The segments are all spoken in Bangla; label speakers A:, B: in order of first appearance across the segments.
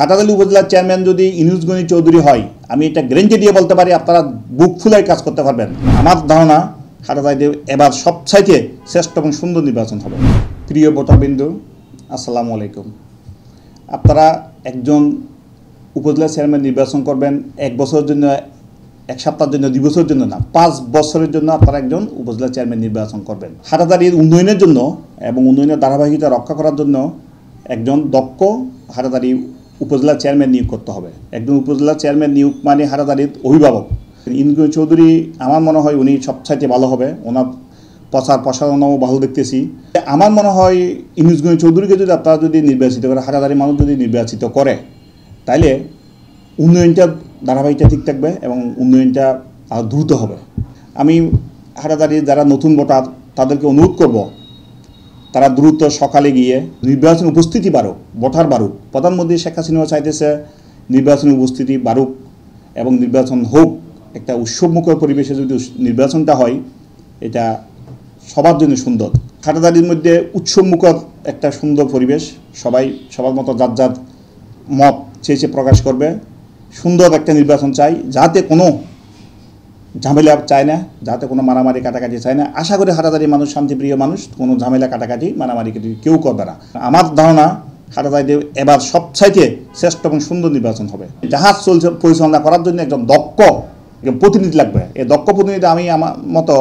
A: হাটাজারি উপজেলার চেয়ারম্যান যদি ইউনুস গনি চৌধুরী হয়, আমি এটা গ্যারান্টি দিয়ে বলতে পারি আপনারা বুক ফুলাই কাজ করতে পারবেন। আমার ধারণা হাটাজারিতে এবার সবচাইতে শ্রেষ্ঠ এবং সুন্দর নির্বাচন হবে। প্রিয় ভোটারবৃন্দ, আসসালামু আলাইকুম। আপনারা একজন উপজেলা চেয়ারম্যান নির্বাচন করবেন 1 বছরের জন্য, 1 সপ্তাহের জন্য, 2 বছরের জন্য না, 5 বছরের জন্য আপনারা একজন উপজেলা চেয়ারম্যান নির্বাচন করবেন। হাটাজারির উন্নয়নের জন্য এবং উন্নয়নের ধারাবাহিকতা রক্ষা করার জন্য একজন দক্ষ হাটাজারি উপজেলা চেয়ারম্যান নিয়োগ করতে হবে। একজন উপজেলা চেয়ারম্যান নিয়োগ মানে হাটাজারির অভিভাবক ইউনুস গনি চৌধুরী। আমার মনে হয় উনি সবচাইতে ভালো হবে। ওনার প্রচার প্রসারণাও ভালো দেখতেছি। আমার মনে হয় ইউনুস গনি চৌধুরীকে যদি আপনারা যদি নির্বাচিত করে, হাটাজারি মানুষ যদি নির্বাচিত করে, তাইলে উন্নয়নটা ধারাবাহিকতা ঠিক থাকবে এবং উন্নয়নটা আরও দ্রুত হবে। আমি হাটাজারির যারা নতুন ভোটার তাদেরকে অনুরোধ করব, তারা দ্রুত সকালে গিয়ে নির্বাচন উপস্থিতি বাড়ুক, ভোটার বাড়ুক। প্রধানমন্ত্রী শেখ হাসিনাও চাইতেছে নির্বাচনী উপস্থিতি বাড়ুক এবং নির্বাচন হোক। একটা উৎসবমুখর পরিবেশে যদি নির্বাচনটা হয়, এটা সবার জন্য সুন্দর। হাটাজারির মধ্যে উৎসবমুখর একটা সুন্দর পরিবেশ, সবাই সবার মতো যার যার মত চেয়ে প্রকাশ করবে। সুন্দর একটা নির্বাচন চাই, যাতে কোনো ঝামেলা চায় না, যাতে কোনো মারামারি কাটাকাটি চায় না। আশা করি হাটাজারি মানুষ শান্তিপ্রিয় মানুষ, কোনো ঝামেলা কাটাকাটি মারামারি কেউ করবে না। আমার ধারণা হাটাজারিতে এবার সবচাইতে শ্রেষ্ঠ এবং সুন্দর নির্বাচন হবে। জাহাজ চলছে পরিচালনা করার জন্য একজন দক্ষ প্রতিনিধি লাগবে। এই দক্ষ প্রতিনিধি আমি আমার মতো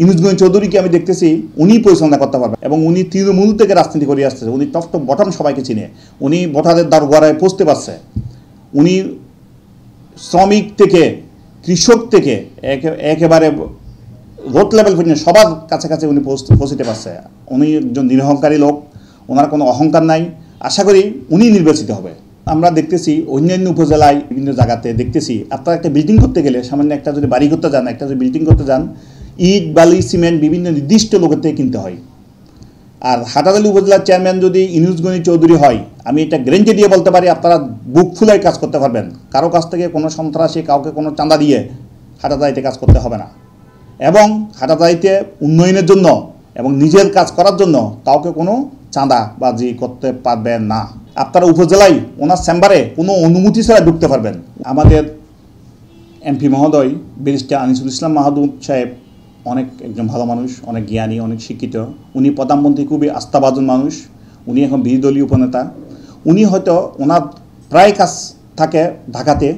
A: ইউনুস গনি চৌধুরীকে আমি দেখতেছি, উনি পরিচালনা করতে পারবেন এবং উনি তৃণমূল থেকে রাজনীতি করে আসতেছে। উনি টপ টপ বটম সবাইকে চিনে, উনি ভোটারের দ্বার গড়ায় পৌঁছতে পারছে। উনি শ্রমিক থেকে, কৃষক থেকে একেবারে রোড লেভেল পর্যন্ত সবার কাছাকাছি উনি পৌঁছতে পারছে। উনি একজন নিরহংকারী লোক, ওনার কোনো অহংকার নাই। আশা করি উনি নির্বাচিত হবে। আমরা দেখতেছি অন্যান্য উপজেলায় বিভিন্ন জায়গাতে দেখতেছি, আপনারা একটা বিল্ডিং করতে গেলে, সামান্য একটা যদি বাড়ি করতে যান, একটা যদি বিল্ডিং করতে যান, ইট, বালি, সিমেন্ট বিভিন্ন নির্দিষ্ট লোকের থেকে কিনতে হয়। আর হাটাজারি উপজেলার চেয়ারম্যান যদি ইউনুস গনি চৌধুরী হয়, আমি এটা গ্যারান্টি দিয়ে বলতে পারি আপনারা বুক ফুলাই কাজ করতে পারবেন। কারো কাছ থেকে কোনো সন্ত্রাসী, কাউকে কোনো চাঁদা দিয়ে হাটাজারিতে কাজ করতে হবে না। এবং হাটাজারিতে উন্নয়নের জন্য এবং নিজের কাজ করার জন্য কাউকে কোনো চাঁদাবাজি করতে পারবেন না। আপনারা উপজেলায় ওনার চেম্বারে কোনো অনুমতি ছাড়া ঢুকতে পারবেন। আমাদের এমপি মহোদয় ব্যারিস্টার আনিসুল ইসলাম মাহমুদ সাহেব অনেক একজন ভালো মানুষ, অনেক জ্ঞানী, অনেক শিক্ষিত। উনি প্রধানমন্ত্রী খুবই আস্থাভাজন মানুষ। উনি এখন বিরোধী দলীয় উপনেতা। উনি হয়তো ওনার প্রায় কাজ থাকে ঢাকাতে,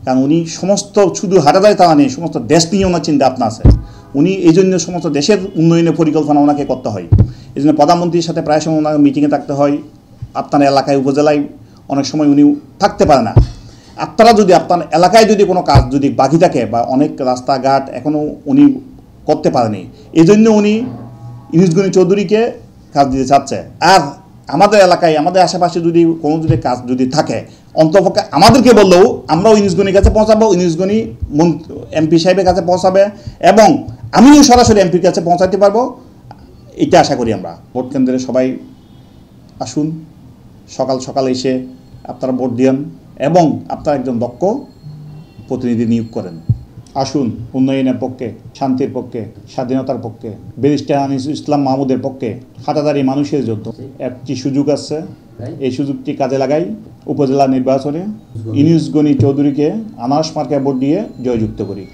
A: কারণ উনি সমস্ত শুধু হাটাজারি তারা নেই, সমস্ত দেশ নিয়ে ওনার চিন্তা ভাবনা আছে। উনি এই জন্য সমস্ত দেশের উন্নয়নের পরিকল্পনা ওনাকে করতে হয়। এই জন্য প্রধানমন্ত্রীর সাথে প্রায় সময় ওনাকে মিটিংয়ে থাকতে হয়। আপনার এলাকায়, উপজেলায় অনেক সময় উনি থাকতে পারে না। আপনারা যদি আপনার এলাকায় যদি কোনো কাজ যদি বাকি থাকে বা অনেক রাস্তাঘাট এখনও উনি করতে পারেনি, এই জন্য উনি ইউনুস গনি চৌধুরীকে কাজ দিতে চাচ্ছে। আর আমাদের এলাকায়, আমাদের আশেপাশে যদি কোনো যদি কাজ যদি থাকে, অন্তপক্ষে আমাদেরকে বললেও আমরাও ইউনুস গনির কাছে পৌঁছাবো, ইউনুস গনি এমপি সাহেবের কাছে পৌঁছাবে এবং আমিও সরাসরি এমপির কাছে পৌঁছাতে পারবো। এটা আশা করি আমরা। ভোট কেন্দ্রে সবাই আসুন, সকাল সকাল এসে আপনারা ভোট দিন এবং আপনারা একজন দক্ষ প্রতিনিধি নিয়োগ করেন। আসুন, উন্নয়নের পক্ষে, শান্তির পক্ষে, স্বাধীনতার পক্ষে, ব্যারিস্টার আনিসুল ইসলাম মাহমুদের পক্ষে হাটাজারি মানুষের জন্য একটি সুযোগ আছে। এই সুযোগটি কাজে লাগাই, উপজেলা নির্বাচনে ইউনুস গনি চৌধুরীকে আনারস মার্কায় ভোট দিয়ে জয়যুক্ত করি।